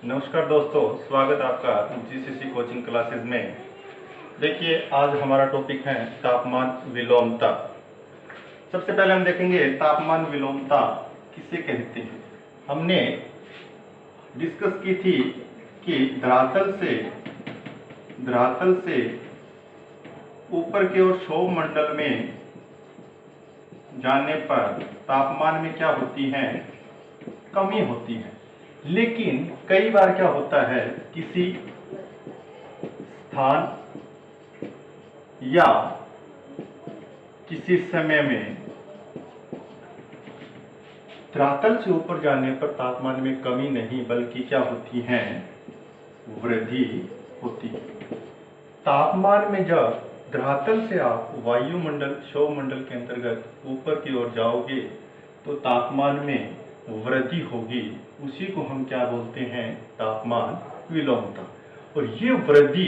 नमस्कार दोस्तों, स्वागत आपका जीसीसी कोचिंग क्लासेस में। देखिए, आज हमारा टॉपिक है तापमान विलोमता। सबसे पहले हम देखेंगे तापमान विलोमता किसे कहते हैं। हमने डिस्कस की थी कि धरातल से ऊपर की ओर क्षोभ मंडल में जाने पर तापमान में क्या होती है, कमी होती है। लेकिन कई बार क्या होता है, किसी स्थान या किसी समय में धरातल से ऊपर जाने पर तापमान में कमी नहीं बल्कि क्या होती है, वृद्धि होती है। तापमान में जब धरातल से आप वायुमंडल क्षोभ मंडल के अंतर्गत ऊपर की ओर जाओगे तो तापमान में वृद्धि होगी। उसी को हम क्या बोलते हैं, तापमान विलोमता। और ये वृद्धि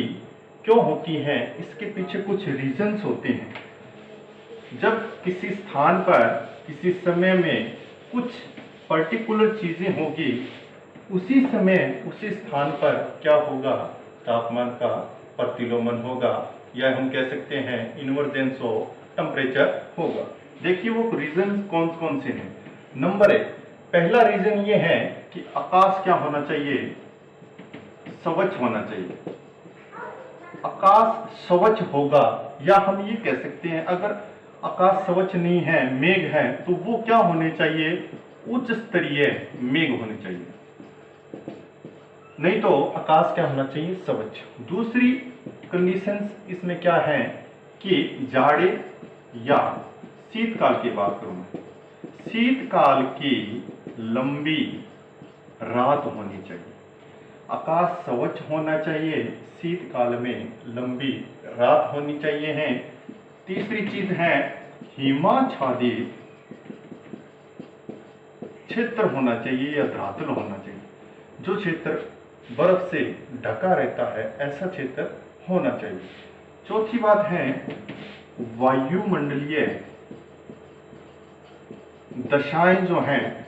क्यों होती है, इसके पीछे कुछ रीजंस होते हैं। जब किसी स्थान पर किसी समय में कुछ पर्टिकुलर चीजें होगी, उसी समय उसी स्थान पर क्या होगा, तापमान का प्रतिलोमन होगा, या हम कह सकते हैं इन्वर्जेंस ऑफ टेम्परेचर होगा। देखिए वो रीजन कौन कौन से हैं। नंबर 1, पहला रीजन ये है कि आकाश क्या होना चाहिए, स्वच्छ होना चाहिए। आकाश स्वच्छ होगा, या हम ये कह सकते हैं अगर आकाश स्वच्छ नहीं है, मेघ है, तो वो क्या होने चाहिए, उच्च स्तरीय मेघ होने चाहिए। नहीं तो आकाश क्या होना चाहिए, स्वच्छ। दूसरी कंडीशंस इसमें क्या है कि जाड़े या शीतकाल की बात करूं मैं, शीतकाल की लंबी रात होनी चाहिए। आकाश स्वच्छ होना चाहिए, शीतकाल में लंबी रात होनी चाहिए है। तीसरी चीज है हिमाच्छादित क्षेत्र होना चाहिए या धरातल होना चाहिए। जो क्षेत्र बर्फ से ढका रहता है ऐसा क्षेत्र होना चाहिए। चौथी बात है वायुमंडलीय दशाएं जो हैं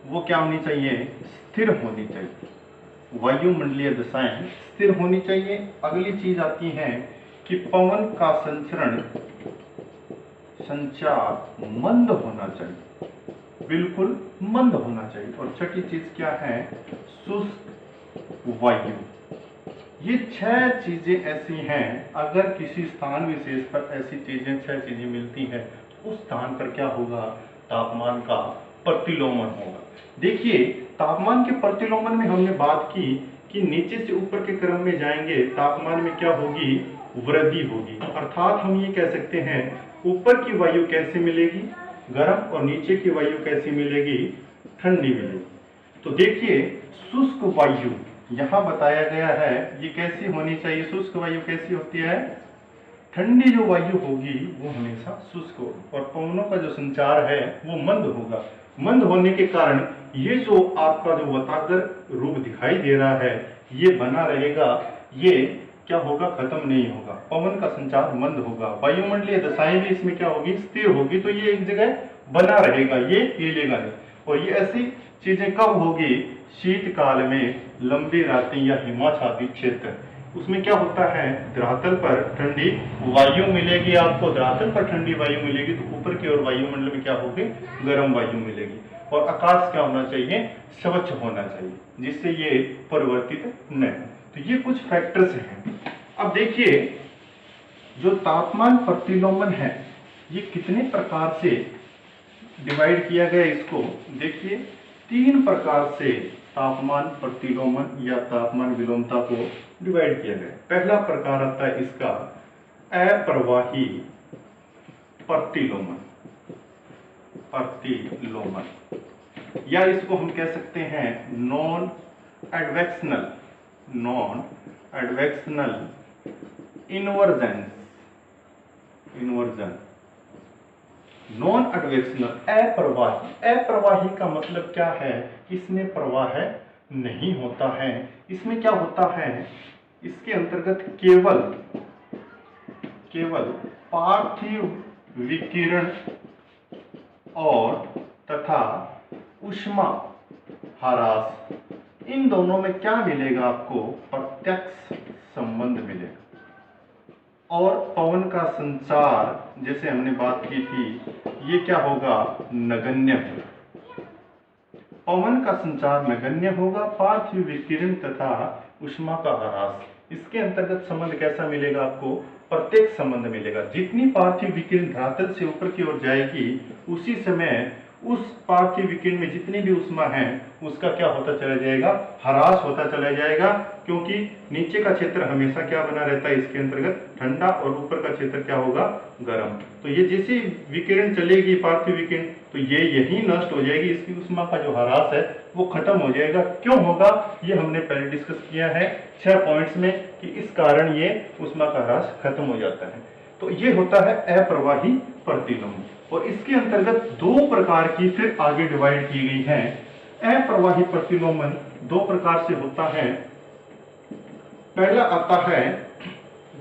वो क्या होनी चाहिए, स्थिर होनी चाहिए। वायुमंडलीय दशाएं स्थिर होनी चाहिए। अगली चीज आती है कि पवन का संचार मंद होना चाहिए, बिल्कुल मंद होना चाहिए। और छठी चीज क्या है, शुष्क वायु। ये 6 चीजें ऐसी हैं, अगर किसी स्थान विशेष पर ऐसी चीजें 6 चीजें मिलती हैं, उस स्थान पर क्या होगा, तापमान का प्रतिलोमन होगा। देखिए, तापमान के प्रतिलोमन में हमने बात की कि नीचे से ऊपर के क्रम में जाएंगे तापमान में क्या होगी, वृद्धि होगी। अर्थात हम ये कह सकते हैं ऊपर की वायु कैसे मिलेगी, गर्म, और नीचे की वायु कैसी मिलेगी, ठंडी मिलेगी। तो देखिए, शुष्क वायु यहां बताया गया है, ये कैसी होनी चाहिए, शुष्क वायु कैसी होती है, ठंडी जो वायु होगी वो हमेशा शुष्क होगी। और पवनों का जो संचार है वो मंद होगा। मंद होने के कारण ये जो आपका जो वतागर रूप दिखाई दे रहा है ये बना रहेगा, ये क्या होगा, खत्म नहीं होगा। पवन का संचार मंद होगा, वायुमंडलीय दशाएं भी इसमें क्या होगी, स्थिर होगी। तो ये एक जगह बना रहेगा, ये हिलेगा नहीं। और ये ऐसी चीजें कब होगी, शीतकाल में लंबी रातें या हिमाच्छादित क्षेत्र, उसमें क्या होता है, धरातल पर ठंडी वायु मिलेगी आपको। धरातल पर ठंडी वायु मिलेगी तो ऊपर की ओर वायुमंडल में क्या होगी, गर्म वायु मिलेगी। और आकाश क्या होना चाहिए, स्वच्छ होना चाहिए, जिससे ये परिवर्तित न हो। तो ये कुछ फैक्टर्स हैं। अब देखिए, जो तापमान प्रतिलोमन है ये कितने प्रकार से डिवाइड किया गया, इसको देखिए। 3 प्रकार से तापमान प्रतिलोमन या तापमान विलोमता को डिवाइड किया गया। पहला प्रकार आता है इसका अप्रवाही प्रतिलोमन, या इसको हम कह सकते हैं नॉन एडवेक्शनल इन्वर्जन। नॉन एडवेक्शनल अप्रवाही का मतलब क्या है, इसमें प्रवाह नहीं होता है। इसमें क्या होता है, इसके अंतर्गत केवल पार्थिव विकिरण और तथा ऊष्मा ह्रास इन दोनों में क्या मिलेगा आपको? प्रत्यक्ष संबंध मिलेगा। और पवन का संचार जैसे हमने बात की थी, ये क्या होगा? नगण्य होगा। पवन का संचार नगण्य होगा। पार्थिव विकिरण तथा ऊष्मा का ह्रास, इसके अंतर्गत संबंध कैसा मिलेगा आपको? प्रत्यक्ष संबंध मिलेगा। जितनी पार्थिव विकिरण धरातल से ऊपर की ओर जाएगी, उसी समय उस पार्थिव विकिरण में जितनी भी ऊष्मा है उसका क्या होता चला जाएगा? ह्रास होता चला जाएगा, क्योंकि नीचे का क्षेत्र हमेशा क्या बना रहता है इसके अंतर्गत? ठंडा, और ऊपर का क्षेत्र क्या होगा? गर्म। तो ये जैसे विकिरण चलेगी पार्थिव विकिरण, तो ये यही नष्ट हो जाएगी, इसकी ऊष्मा का जो ह्रास है वो खत्म हो जाएगा। क्यों होगा? ये हमने पहले डिस्कस किया है 6 पॉइंट्स में कि इस कारण ये ऊष्मा का ह्रास खत्म हो जाता है। तो ये होता है अप्रवाही प्रतिलोम। और इसके अंतर्गत 2 प्रकार की फिर आगे डिवाइड की गई है। अप्रवाही प्रतिलोमन 2 प्रकार से होता है। पहला आता है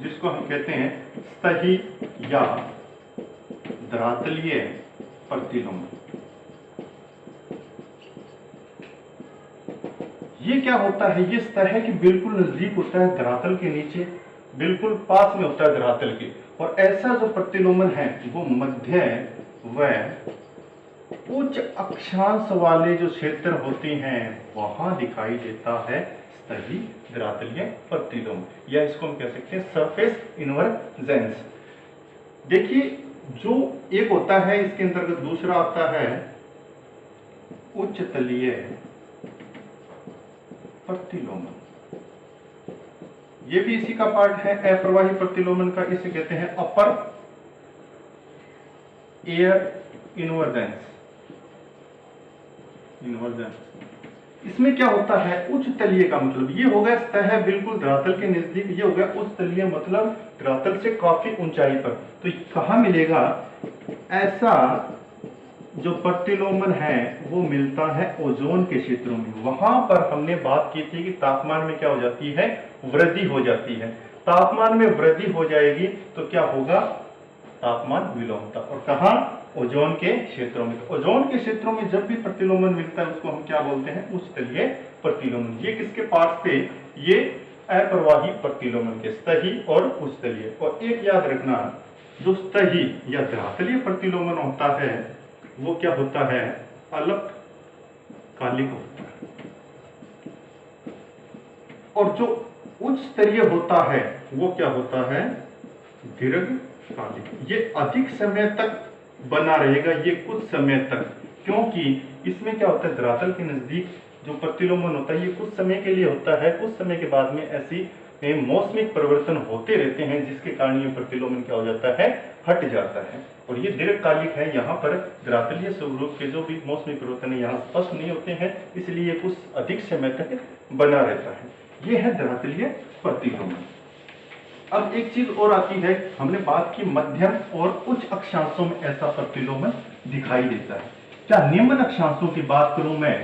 जिसको हम कहते हैं सतही या धरातलीय प्रतिलोमन। ये क्या होता है? ये सतह के बिल्कुल नजदीक होता है धरातल के नीचे, बिल्कुल पास में होता है धरातल के। और ऐसा जो प्रतिलोमन है वो मध्य व उच्च अक्षांश वाले जो क्षेत्र होते हैं वहां दिखाई देता है सतही धरातलीय प्रतिलोम, या इसको हम कह सकते हैं सरफेस इन्वर्जेंस। देखिए, जो एक होता है इसके अंतर्गत, दूसरा आता है उच्च तलीय प्रतिलोमन। ये भी इसी का पार्ट है अप्रवाही प्रतिलोमन का। इसे कहते हैं अपर एयर इन्वर्जेंस। इसमें क्या होता है? उच्च तलीय का मतलब ये हो गया सतह बिल्कुल धरातल के नजदीक, ये हो गया उच्च तलीय मतलब धरातल से काफी ऊंचाई पर। तो कहां मिलेगा? ऐसा जो प्रतिलोमन है वो मिलता है ओजोन के क्षेत्रों में। वहां पर हमने बात की थी कि तापमान में क्या हो जाती है? वृद्धि हो जाती है। तापमान में वृद्धि हो जाएगी तो क्या होगा? तापमान विलोमता। और कहा? ओजोन के क्षेत्रों में। ओजोन के क्षेत्रों में जब भी प्रतिलोमन मिलता है उसको हम क्या बोलते हैं? उच्च तलीय प्रतिलोमन। ये किसके पास थे? ये अप्रवाही प्रतिलोमन के, सतही और उच्च तलीय। और एक याद रखना, जो सतही या धरातलीय प्रतिलोमन होता है वो क्या होता है? अल्पकालिक होता है। और जो उच्च स्तरीय होता है वो क्या होता है? दीर्घकालिक। ये अधिक समय तक बना रहेगा, ये कुछ समय तक, क्योंकि इसमें क्या होता है? धरातल के नजदीक जो प्रतिलोमन होता है ये कुछ समय के लिए होता है, कुछ समय के बाद में ऐसी मौसमिक परिवर्तन होते रहते हैं जिसके कारण ये प्रतिलोमन क्या हो जाता है? हट जाता है। और ये दीर्घकालिक है। यहाँ पर धरातलीय स्वरूप के जो भी मौसमी परिवर्तन है यहाँ स्पष्ट नहीं होते हैं, इसलिए ये कुछ अधिक समय तक बना रहता है। ये है धरातलीय प्रतिलोमन। अब एक चीज और आती है, हमने बात की मध्यम और उच्च अक्षांशों में ऐसा प्रतिलोमन दिखाई देता है। क्या निम्न अक्षांशों की बात करूं मैं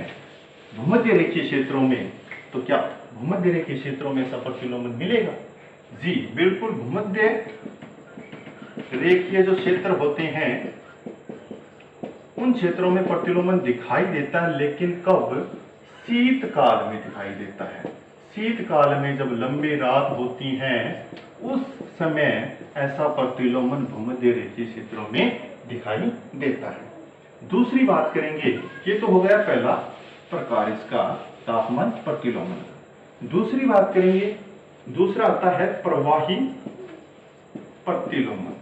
भूमध्य रेखीय क्षेत्रों में, तो क्या भूमध्य रेखीय क्षेत्रों में ऐसा प्रतिलोमन मिलेगा? जी बिल्कुल। भूमध्य रेखीय जो क्षेत्र होते हैं उन क्षेत्रों में प्रतिलोमन दिखाई देता है, लेकिन कब? शीतकाल में दिखाई देता है। शीतकाल में जब लंबी रात होती हैं उस समय ऐसा प्रतिलोमन भूमध्य रेखीय क्षेत्रों में दिखाई देता है। दूसरी बात करेंगे, ये तो हो गया पहला प्रकार इसका, तापमान प्रतिलोमन। दूसरी बात करेंगे, दूसरा आता है प्रवाही प्रतिलोमन,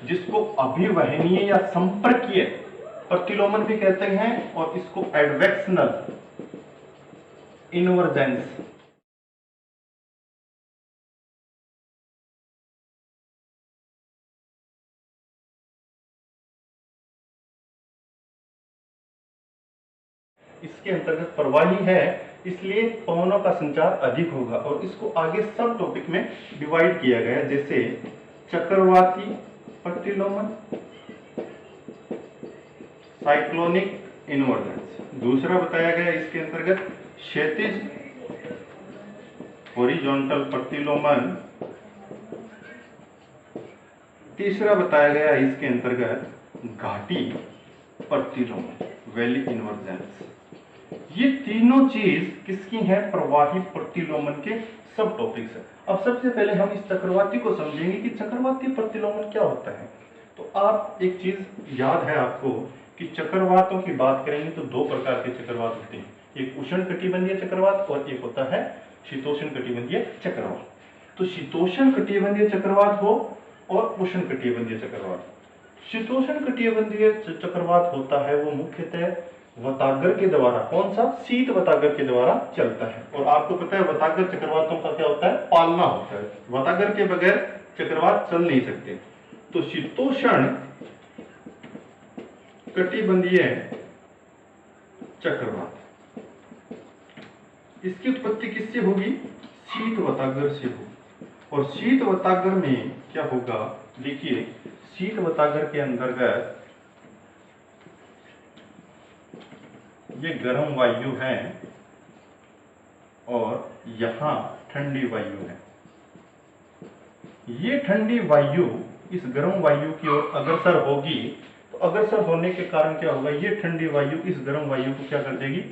जिसको अभिवहनीय या संपर्कीय प्रतिलोमन भी कहते हैं, और इसको एडवेक्शनल इन्वर्जेंस इसके अंतर्गत प्रवाही है, इसलिए पवनों का संचार अधिक होगा। और इसको आगे सब टॉपिक में डिवाइड किया गया, जैसे चक्रवाती प्रतिलोमन, साइक्लोनिक इन्वर्जेंस। दूसरा बताया गया इसके अंतर्गत क्षैतिज हॉरिजॉन्टल प्रतिलोमन। तीसरा बताया गया इसके अंतर्गत घाटी प्रतिलोमन, वैली इन्वर्जेंस। ये तीनों चीज किसकी हैं? प्रवाही प्रतिलोमन के सब टॉपिक्स है। अब सबसे पहले हम इस चक्रवाती को समझेंगे कि चक्रवाती प्रतिलोमन क्या होता है। तो आप एक चीज याद है आपको कि चक्रवातों की बात करेंगे तो दो प्रकार के चक्रवात होते हैं, एक उष्ण कटिबंधीय चक्रवात और एक होता है शीतोष्ण कटिबंधीय चक्रवात। तो शीतोष्ण कटिबंधीय चक्रवात हो और उष्ण कटिबंधीय चक्रवात। शीतोष्ण कटिबंधीय चक्रवात होता है वो मुख्यतः वतागर के द्वारा, कौन सा? शीत वतागर के द्वारा चलता है। और आपको पता है वतागर चक्रवातों का क्या होता है? पालना होता है। वतागर के बगैर चक्रवात चल नहीं सकते। तो शीतोष्ण कटिबंधीय चक्रवात, इसकी उत्पत्ति किससे होगी? शीत वतागर से होगी। और शीत वतागर में क्या होगा? देखिए, शीत वतागर के अंतर्गत ये गर्म वायु है और यहां ठंडी वायु है। ये ठंडी वायु इस गर्म वायु की ओर अग्रसर होगी। तो अग्रसर होने के कारण क्या होगा? ये ठंडी वायु इस गर्म वायु को क्या कर देगी?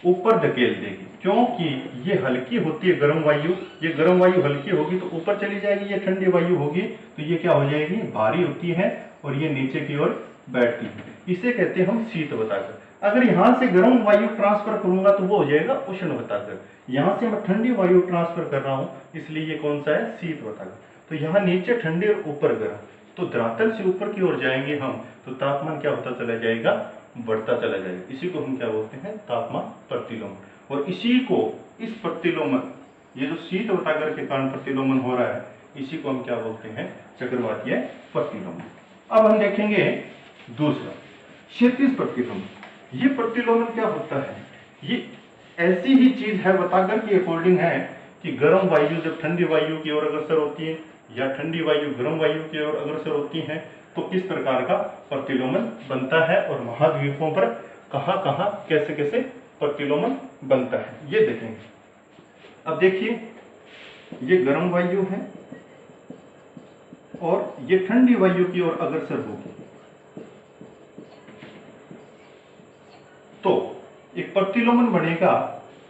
ऊपर धकेल देगी, क्योंकि ये हल्की होती है गर्म वायु। ये गर्म वायु हल्की होगी तो ऊपर चली जाएगी, ये ठंडी वायु होगी तो ये क्या हो जाएगी? भारी होती है और ये नीचे की ओर बैठती है। इसे कहते हैं हम शीत वतागर। अगर यहां से गर्म वायु ट्रांसफर करूंगा तो वो हो जाएगा उष्ण वतागर। यहां से मैं ठंडी वायु ट्रांसफर कर रहा हूं, इसलिए ये कौन सा है? शीत वतागर। तो यहाँ नीचे ठंडे और ऊपर गर्म, तो धरातल से ऊपर की ओर जाएंगे हम तो तापमान क्या होता चला जाएगा? बढ़ता चला जाएगा। इसी को हम क्या बोलते हैं? तापमान प्रतिलोमन। और इसी को, इस प्रतिलोमन, ये जो शीत वतागर के कारण प्रतिलोमन हो रहा है, इसी को हम क्या बोलते हैं? चक्रवातीय प्रतिलोमन। अब हम देखेंगे दूसरा, क्षैतिज प्रतिलोमन। ये प्रतिलोमन क्या होता है? ये ऐसी ही चीज है, वतागर के अकॉर्डिंग है कि गर्म वायु जब ठंडी वायु की ओर अग्रसर होती है या ठंडी वायु गर्म वायु की ओर अग्रसर होती है तो किस प्रकार का प्रतिलोमन बनता है और महाद्वीपों पर कहां कहां कैसे कैसे प्रतिलोमन बनता है, ये देखेंगे। अब देखिए, ये गर्म वायु है और ये ठंडी वायु की ओर अग्रसर होगी तो एक प्रतिलोमन बनेगा।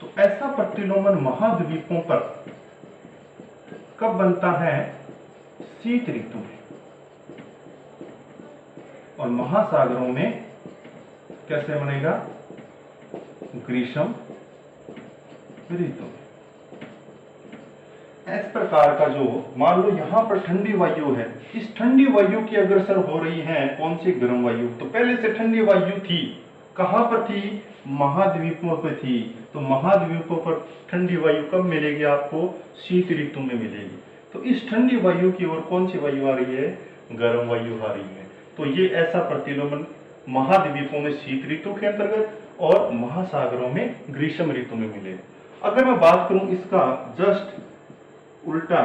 तो ऐसा प्रतिलोमन महाद्वीपों पर कब बनता है? शीत ऋतु में। और महासागरों में कैसे बनेगा? ग्रीष्म ऋतु में। इस प्रकार का जो, मान लो यहां पर ठंडी वायु है, इस ठंडी वायु की अग्रसर हो रही है कौन सी? गर्म वायु। तो पहले से ठंडी वायु थी, कहां पर थी? महाद्वीपों पर थी। तो महाद्वीपों पर ठंडी वायु कब मिलेगी आपको? शीत ऋतु में मिलेगी। तो इस ठंडी वायु की ओर कौन सी वायु आ रही है? गर्म वायु आ रही है। तो ये ऐसा प्रतिलोमन महाद्वीपों में शीत ऋतु के अंतर्गत और महासागरों में ग्रीष्म ऋतु में मिलेगा। अगर मैं बात करूं इसका जस्ट उल्टा,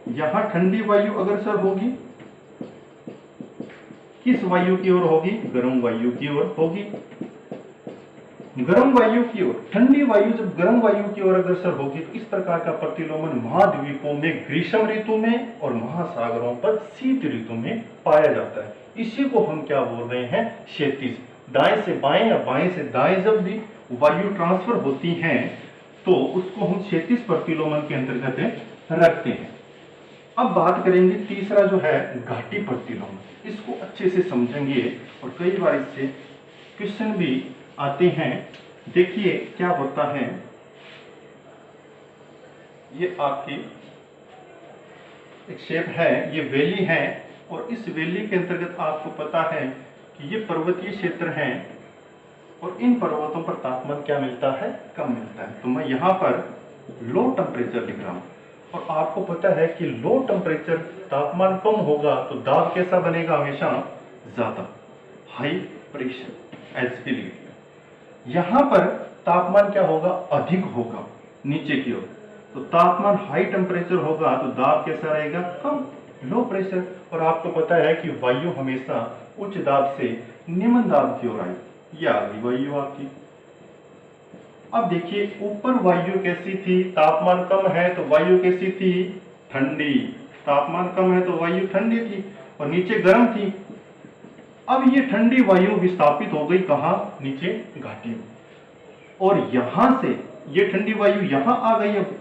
यहां ठंडी वायु अग्रसर होगी, किस वायु की ओर होगी? गर्म वायु की ओर होगी। गर्म वायु की ओर, ठंडी वायु जब गर्म वायु की ओर अग्रसर होगी तो इस प्रकार का प्रतिलोमन महाद्वीपों में ग्रीष्म ऋतु में और महासागरों पर शीत ऋतु में पाया जाता है। इसी को हम क्या बोल रहे हैं? क्षैतिज। दाएं से बाएं या बाएं से दाएं जब भी वायु ट्रांसफर होती हैं तो उसको हम क्षैतिज प्रतिलोमन के अंतर्गत रखते हैं। अब बात करेंगे तीसरा जो है घाटी प्रतिलोमन। इसको अच्छे से समझेंगे और कई बार इससे क्वेश्चन भी आते हैं। देखिए क्या होता है, ये आपकी एक शेप है, ये वैली है और इस वैली के अंतर्गत आपको पता है कि ये पर्वतीय क्षेत्र हैं और इन पर्वतों पर तापमान क्या मिलता है? कम मिलता है। तो मैं यहाँ पर लो टेम्परेचर लिख रहा हूँ और आपको पता है कि लो टेम्परेचर, तापमान कम होगा तो दाब कैसा बनेगा? हमेशा ज्यादा, हाई प्रेशर, एसिडिटी। यहां पर तापमान क्या होगा? अधिक होगा नीचे की ओर। तो तापमान हाई टेम्परेचर होगा तो दाब कैसा रहेगा? कम, लो प्रेशर। और आपको पता है कि वायु हमेशा उच्च दाब से निम्न दाब की ओर आई। ये आ गई वायु आपकी। अब देखिए ऊपर वायु कैसी थी? तापमान कम है तो वायु कैसी थी? ठंडी। तापमान कम है तो वायु ठंडी थी और नीचे गर्म थी। अब ये ठंडी वायु विस्थापित हो गई कहां? नीचे घाटी में। और यहां से ये ठंडी वायु यहां आ गई अब,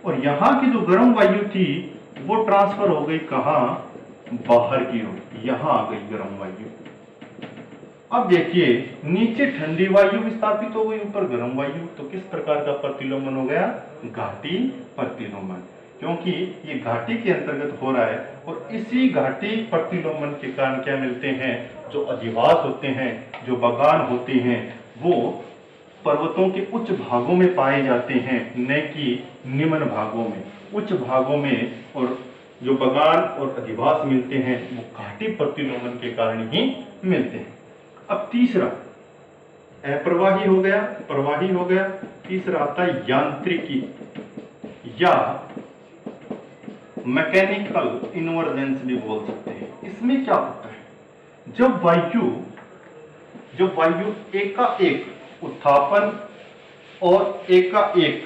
और यहां की जो गर्म वायु थी वो ट्रांसफर हो गई कहां, बाहर की ओर, यहां आ गई गर्म वायु। अब देखिए नीचे ठंडी वायु विस्थापित हो गई, ऊपर गर्म वायु, तो किस प्रकार का प्रतिलोमन हो गया, घाटी प्रतिलोमन, क्योंकि ये घाटी के अंतर्गत हो रहा है। और इसी घाटी प्रतिलोमन के कारण क्या मिलते हैं, जो अधिवास होते हैं, जो बगान होते हैं, वो पर्वतों के उच्च भागों में पाए जाते हैं, न कि निम्न भागों में। उच्च भागों में और जो बगान और अधिवास मिलते हैं वो घाटी प्रतिलोमन के कारण ही मिलते हैं। अब तीसरा अप्रवाही हो गया, प्रवाही हो गया, तीसरा आता है यांत्रिकी या मैकेनिकल इन्वर्जेंस भी बोल सकते हैं। इसमें क्या होता है, जब वायु एकाएक उत्थापन और एकाएक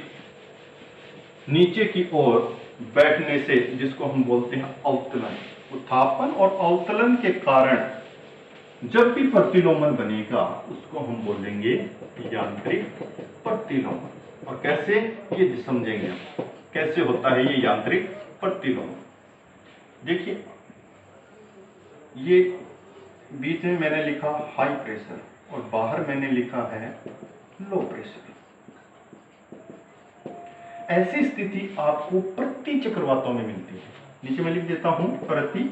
नीचे की ओर बैठने से, जिसको हम बोलते हैं अवतलन, उत्थापन और अवतलन के कारण जब भी प्रतिलोमन बनेगा उसको हम बोलेंगे यांत्रिक प्रतिलोमन। और कैसे, ये समझेंगे हम कैसे होता है ये यांत्रिक प्रतिलोमन। देखिए ये बीच में मैंने लिखा हाई प्रेशर और बाहर मैंने लिखा है लो प्रेशर। ऐसी स्थिति आपको प्रति चक्रवातों में मिलती है। नीचे मैं लिख देता हूं प्रति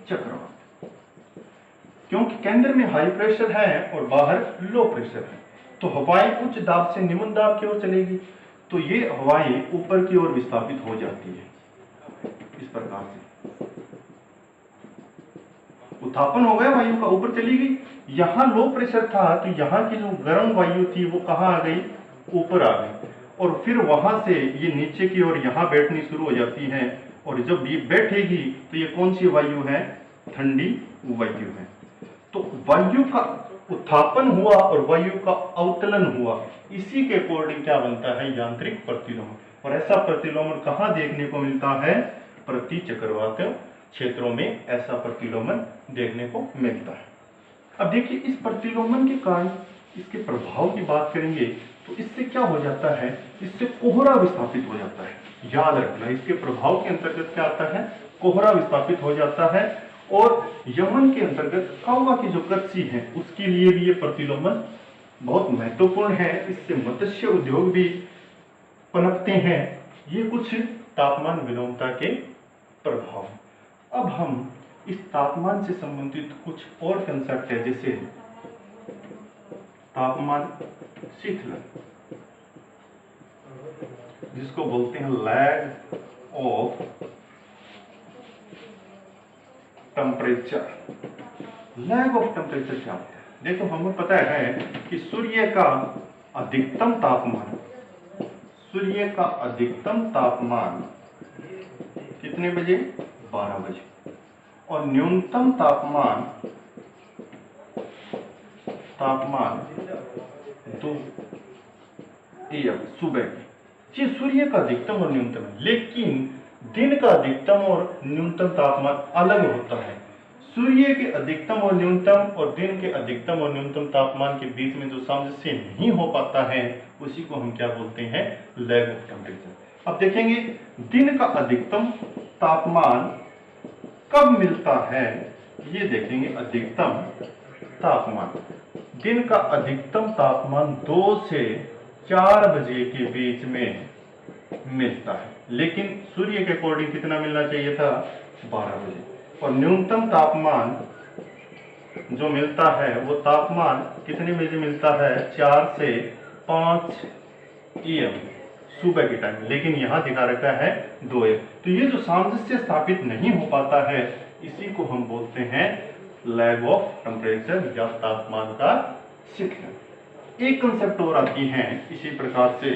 चक्रवात, क्योंकि केंद्र में हाई प्रेशर है और बाहर लो प्रेशर है, तो हवाएं उच्च दाब से निम्न दाब की ओर चलेगी, तो ये हवाएं ऊपर की ओर विस्थापित हो जाती है इस प्रकार से। उत्थापन हो गया, वायु का ऊपर चली गई, यहां लो प्रेशर था तो यहां की जो गर्म वायु थी वो कहां आ गई, ऊपर आ गई, और फिर वहां से ये नीचे की ओर यहां बैठनी शुरू हो जाती है, और जब ये बैठेगी तो ये कौन सी वायु है, ठंडी वायु है। तो वायु का उत्थापन हुआ और वायु का अवतलन हुआ, इसी के अकॉर्डिंग क्या बनता है, यांत्रिक प्रतिलोमन। और ऐसा प्रतिलोमन कहां देखने को मिलता है, प्रति चक्रवात क्षेत्रों में ऐसा प्रतिलोमन देखने को मिलता है। अब देखिए इस प्रतिलोमन के कारण इसके प्रभाव की बात करेंगे तो इससे क्या हो जाता है, इससे कोहरा विस्थापित हो जाता है। याद रखना इसके प्रभाव के अंतर्गत क्या आता है, कोहरा विस्थापित हो जाता है। और यमन के अंतर्गत कावा की जो कृषि है उसके लिए भी ये प्रतिलोमन बहुत महत्वपूर्ण है, इससे मत्स्य उद्योग भी पनपते हैं। ये कुछ तापमान विलोमता के प्रभाव। अब हम इस तापमान से संबंधित कुछ और कंसेप्ट है, जैसे तापमान शीतलन, जिसको बोलते हैं lag of temperature. Lag of temperature क्या होता है, देखो हमें पता है कि सूर्य का अधिकतम तापमान, सूर्य का अधिकतम तापमान कितने बजे, 12 बजे, और न्यूनतम तापमान 2 AM सुबह की। ये सूर्य का अधिकतम और न्यूनतम है, लेकिन दिन का अधिकतम और न्यूनतम तापमान अलग होता है। सूर्य के अधिकतम और न्यूनतम और दिन के अधिकतम और न्यूनतम तापमान के बीच में जो सामंजस्य नहीं हो पाता है उसी को हम क्या बोलते हैं, लैग ऑफ टेम्परेचर। अब देखेंगे दिन का अधिकतम तापमान कब मिलता है, ये देखेंगे। अधिकतम तापमान, दिन का अधिकतम तापमान 2 से 4 बजे के बीच में मिलता है, लेकिन सूर्य के अकॉर्डिंग कितना मिलना चाहिए था, 12 बजे। और न्यूनतम तापमान जो मिलता है वो तापमान कितने बजे मिलता है, 4 से 5 AM सुबह के टाइम, लेकिन यहां दिखा रखा है 2 AM। तो ये जो सामंजस्य स्थापित नहीं हो पाता है इसी को हम बोलते हैं लैग ऑफ टेम्परेचर या तापमान का शीतलन। एक कंसेप्ट और आती है इसी प्रकार से,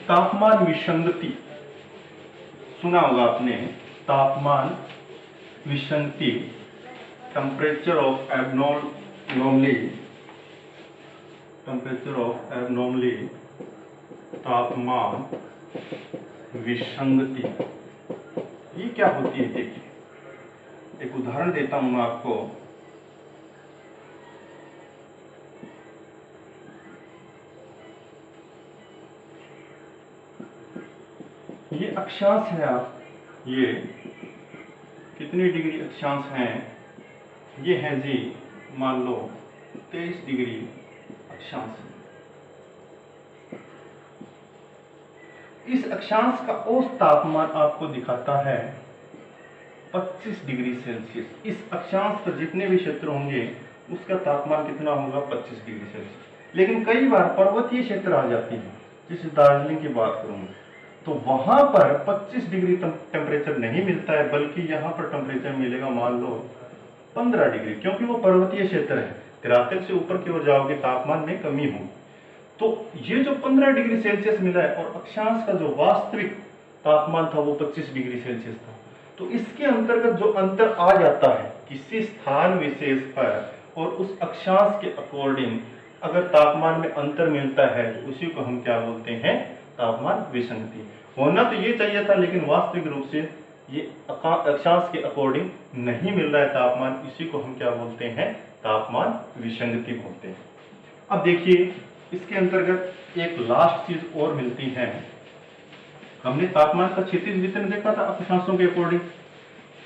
तापमान विसंगति, सुना होगा आपने, तापमान विसंगति, temperature of abnormally, temperature of abnormally, तापमान विसंगति, ये क्या होती है। देखिए एक उदाहरण देता हूं मैं आपको। ये अक्षांश है, आप ये कितनी डिग्री अक्षांश हैं, ये है जी मान लो 23 डिग्री अक्षांश। इस अक्षांश का औसत तापमान आपको दिखाता है 25 डिग्री सेल्सियस। इस अक्षांश पर जितने भी क्षेत्र होंगे उसका तापमान कितना होगा, 25 डिग्री सेल्सियस। लेकिन कई बार पर्वतीय क्षेत्र आ जाती है, जैसे दार्जिलिंग की बात करूं तो वहां पर 25 डिग्री टेम्परेचर नहीं मिलता है, बल्कि यहाँ पर टेम्परेचर मिलेगा मान लो 15 डिग्री, क्योंकि वो पर्वतीय क्षेत्र है। धरातल से ऊपर की ओर जाओगे तापमान में कमी होगी। तो ये जो 15 डिग्री सेल्सियस मिला है और अक्षांश का जो वास्तविक तापमान था वो 25 डिग्री सेल्सियस था, तो इसके अंतर्गत जो अंतर आ जाता है किसी स्थान विशेष पर और उस अक्षांश के अकॉर्डिंग अगर तापमान में अंतर मिलता है तो उसी को हम क्या बोलते हैं, तापमान विसंगति। होना तो ये चाहिए था, लेकिन वास्तविक रूप से ये अक्षांश के अकॉर्डिंग नहीं मिल रहा है तापमान, इसी को हम क्या बोलते हैं, तापमान विसंगति बोलते हैं। अब देखिए इसके अंतर्गत एक लास्ट चीज और मिलती है। हमने तापमान का क्षैतिज वितरण देखा था अक्षांशों के अकॉर्डिंग,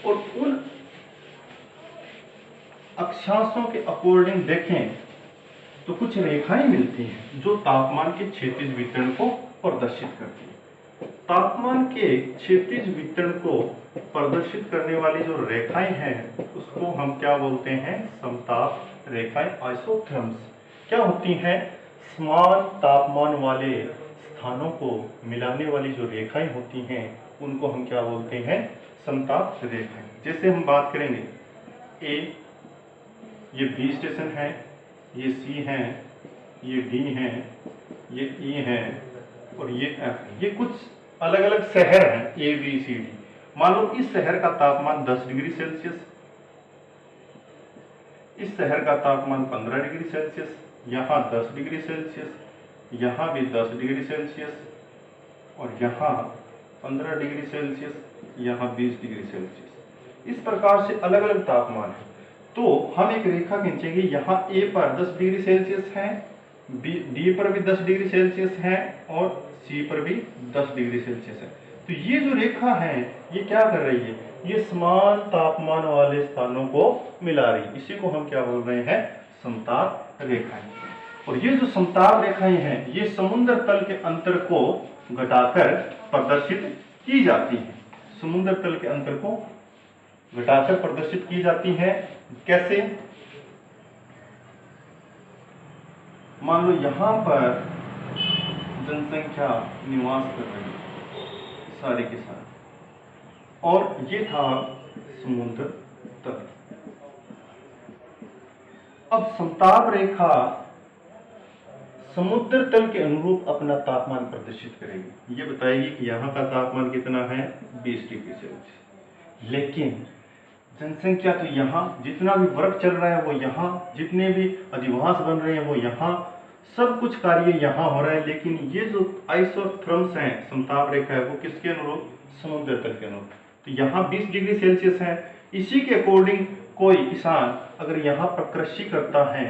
और उन अक्षांशों के अकॉर्डिंग देखें तो कुछ रेखाएं मिलती हैं जो तापमान के क्षैतिज वितरण को प्रदर्शित करती है। तापमान के क्षैतिज वितरण को प्रदर्शित करने वाली जो रेखाएं हैं उसको हम क्या बोलते हैं, समताप रेखाएं, आइसोथर्म्स। क्या होती हैं, समान तापमान वाले स्थानों को मिलाने वाली जो रेखाएं होती हैं उनको हम क्या बोलते हैं, समताप रेखाएं। जैसे हम बात करेंगे ए, ये बी स्टेशन है, ये सी है, ये डी है, ये ई है और ये एफ। ये कुछ अलग अलग शहर हैं ए बी सी डी। मान लो इस शहर का तापमान 10 डिग्री सेल्सियस, इस शहर का तापमान 15 डिग्री सेल्सियस, यहाँ 10 डिग्री सेल्सियस, यहाँ भी 10 डिग्री सेल्सियस और यहाँ 15 डिग्री सेल्सियस, यहाँ 20 डिग्री सेल्सियस। इस प्रकार से अलग अलग तापमान है। तो हम एक रेखा खींचेंगे, यहाँ ए पर 10 डिग्री सेल्सियस है, डी पर भी 10 डिग्री सेल्सियस है और सी पर भी 10 डिग्री सेल्सियस है। तो ये जो रेखा है ये क्या कर रही है, ये समान तापमान वाले स्थानों को मिला रही है। इसी को हम क्या बोल रहे हैं, समताप रेखाएं। और ये जो समताप रेखाएं हैं ये समुद्र तल के अंतर को घटाकर प्रदर्शित की जाती हैं। समुद्र तल के अंतर को घटाकर प्रदर्शित की जाती है। कैसे, मान लो यहां पर जनसंख्या निवास कर रही है सारे के सारे, और ये था समुद्र तल। अब समताप रेखा समुद्र तल के अनुरूप अपना तापमान प्रदर्शित करेगी। ये बताएगी कि यहाँ का तापमान कितना है, 20 डिग्री सेल्सियस। लेकिन जनसंख्या तो यहाँ जितना भी वर्क चल रहा है वो यहाँ, जितने भी अधिवास बन रहे हैं वो यहाँ, सब कुछ कार्य यहाँ हो रहा है। लेकिन ये जो आइसोथर्म्स हैं, समताप रेखा है, वो किसके अनुरूप, समुद्र तल के अनुरूप। तो यहाँ 20 डिग्री सेल्सियस है। इसी के अकॉर्डिंग कोई किसान अगर यहाँ पर कृषि करता है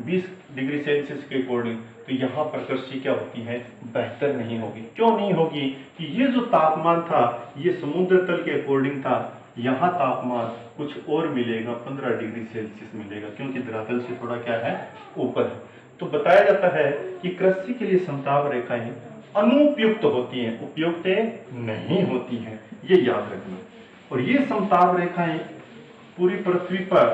20 डिग्री सेल्सियस के अकॉर्डिंग, तो यहाँ पर कृषि क्या होती है, बेहतर नहीं होगी। क्यों नहीं होगी, कि ये जो तापमान था ये समुद्र तल के अकॉर्डिंग था, यहाँ तापमान कुछ और मिलेगा, 15 डिग्री सेल्सियस मिलेगा, क्योंकि धरातल से थोड़ा क्या है, ऊपर है। तो बताया जाता है कि कृषि के लिए समताप रेखाएं अनुपयुक्त होती हैं, उपयुक्त नहीं होती हैं, ये याद रखना। और ये समताप रेखाएं पूरी पृथ्वी पर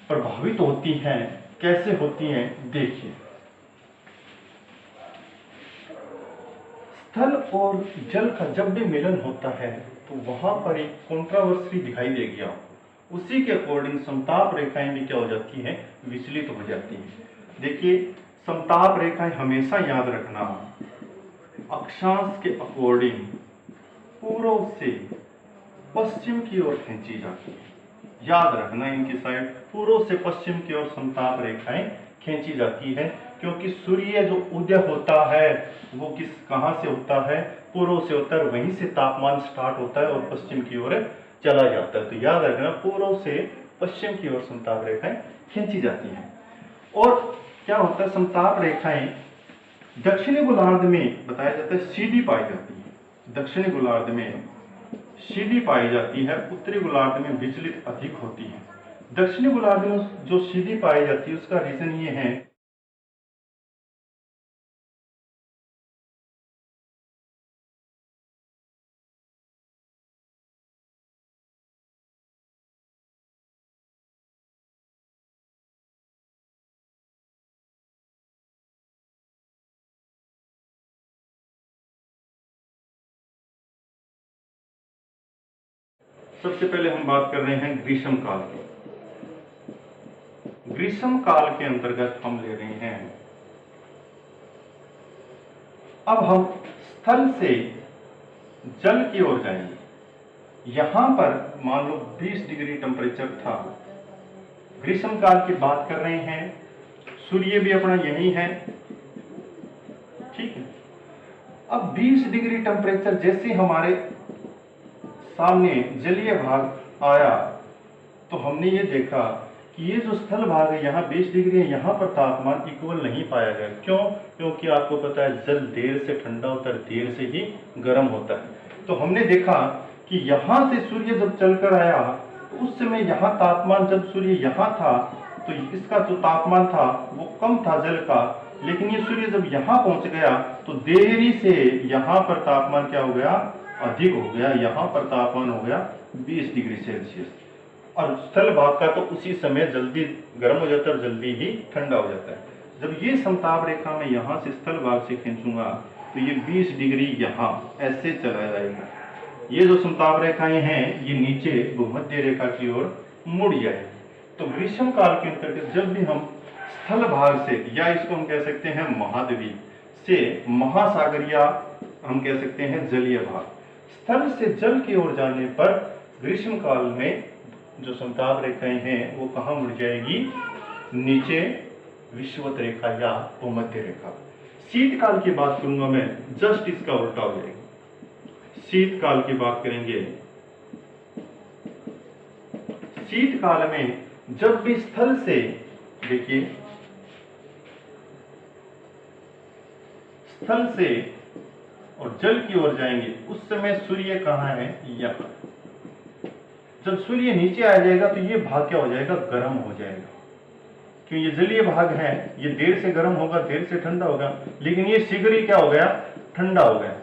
प्रभावित होती हैं। कैसे होती हैं, देखिए। स्थल और जल का जब भी मिलन होता है तो वहां पर एक कंट्रोवर्सी दिखाई देगी आपको। उसी के अकॉर्डिंग समताप रेखाएं भी क्या हो जाती हैं, विचलित हो जाती हैं। देखिए, समताप रेखाएं हमेशा याद रखना अक्षांश के अकॉर्डिंग पूर्व से पश्चिम की ओर खींची जाती है। याद रखना, इनकी साइड पूर्व से पश्चिम की ओर समताप रेखाएं खींची जाती है, क्योंकि सूर्य जो उदय होता है वो कहां से होता है, पूर्व से होता है, वहीं से तापमान स्टार्ट होता है और पश्चिम की ओर चला जाता है। तो याद रखना, पूर्व से पश्चिम की ओर समताप रेखाएं खींची जाती हैं। और क्या होता है, समताप रेखाएं दक्षिणी गोलार्ध में बताया जाता है सीधी पाई जाती है, दक्षिणी गोलार्ध में सीधी पाई जाती है, उत्तरी गोलार्ध में विचलित अधिक होती है। दक्षिणी गोलार्ध में जो सीधी पाई जाती है उसका रीजन ये है सबसे पहले हम बात कर रहे हैं ग्रीष्म काल की। ग्रीष्म काल के अंतर्गत हम ले रहे हैं, अब हम स्थल से जल की ओर जाएंगे। यहां पर मान लो 20 डिग्री टेम्परेचर था, ग्रीष्म काल की बात कर रहे हैं, सूर्य भी अपना यही है, ठीक है। अब 20 डिग्री टेम्परेचर जैसे हमारे सामने जलीय भाग आया तो हमने ये देखा कि ये जो स्थल भाग है यहाँ 20 डिग्री है, यहाँ पर तापमान इक्वल नहीं पाया गया। क्यों? क्योंकि आपको पता है जल देर से ठंडा होता है, देर से ही गर्म होता है। तो हमने देखा कि यहाँ से सूर्य जब चलकर आया तो उस समय यहाँ तापमान, जब सूर्य यहाँ था तो इसका जो तापमान था वो कम था जल का, लेकिन ये सूर्य जब यहाँ पहुंच गया तो देरी से यहाँ पर तापमान क्या हो गया, अधिक हो गया। यहाँ पर तापमान हो गया 20 डिग्री सेल्सियस, और स्थल भाग का तो उसी समय जल्दी गर्म हो जाता है और जल्दी ही ठंडा हो जाता है। जब ये समताप रेखा में यहाँ से स्थल भाग से खींचूंगा तो ये 20 डिग्री यहाँ ऐसे चला जाएगा। ये जो समताप रेखाएं हैं ये नीचे भूमध्य रेखा की ओर मुड़ जाएगी। तो ग्रीष्म काल के अंतर्गत जब भी हम स्थल भाग से, या इसको हम कह सकते हैं महाद्वीप से महासागर, या हम कह सकते हैं जलीय भाग, स्थल से जल की ओर जाने पर ग्रीष्म काल में जो समताप रेखाएं हैं वो कहाँ मुड़ जाएगी, नीचे विषुवत रेखा या भूमध्य रेखा। शीतकाल की बात करूंगा मैं, जस्ट इसका उल्टा हो जाएगा। शीतकाल की बात करेंगे, शीतकाल में जब भी स्थल से, देखिए स्थल से और जल की ओर जाएंगे उस समय सूर्य कहाँ है, यहाँ। जब सूर्य नीचे आ जाएगा तो ये भाग क्या हो जाएगा, गर्म हो जाएगा। क्यों? ये जलीय भाग है, ये देर से गर्म होगा, देर से ठंडा होगा, लेकिन ये शीघ्र ही क्या हो गया, ठंडा हो गया।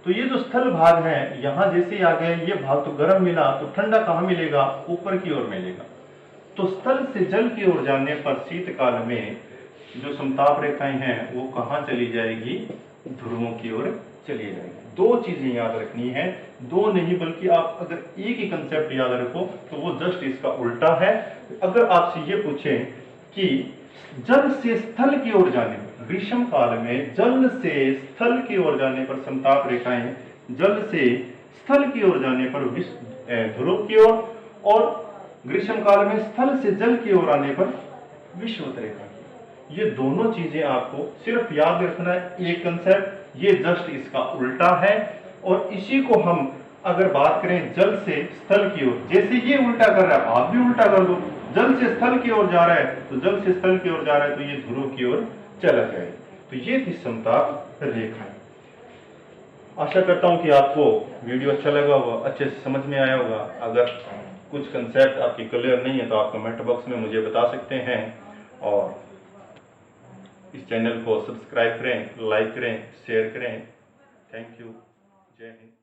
तो ये जो स्थल भाग है यहाँ जैसे ही आ गया, ये भाग तो गर्म मिला, तो ठंडा कहाँ मिलेगा, ऊपर की ओर मिलेगा। तो स्थल से जल की ओर जाने पर शीतकाल में जो समताप रेखाएं हैं वो कहाँ चली जाएगी, ध्रुवों की ओर चली जाएगी। दो चीजें याद रखनी है, दो नहीं बल्कि आप अगर एक ही कंसेप्ट याद रखो तो वो जस्ट इसका उल्टा है। अगर आपसे ये पूछें कि जल से स्थल की ओर जाने पर, ग्रीष्म काल में जल से स्थल की ओर जाने पर समताप रेखाएं, जल से स्थल की ओर जाने पर ध्रुव की ओर, और ग्रीष्म काल में स्थल से जल की ओर आने पर विषुवत रेखा की। ये दोनों चीजें आपको सिर्फ याद रखना है, एक कंसेप्ट, ये जस्ट इसका उल्टा है। और इसी को हम अगर बात करें जल से स्थल की ओर, जैसे ये उल्टा कर रहा है आप भी उल्टा कर दो, जल से स्थल की ओर जा रहा है तो जल से स्थल की ओर जा रहा है तो ये ध्रुव की ओर चला जाए। तो ये थी समताप रेखा। आशा करता हूं कि आपको वीडियो अच्छा लगा होगा, अच्छे से समझ में आया होगा। अगर कुछ कंसेप्ट आपकी क्लियर नहीं है तो आप कमेंट बॉक्स में मुझे बता सकते हैं, और इस चैनल को सब्सक्राइब करें, लाइक करें, शेयर करें। Thank you. जय हिंद।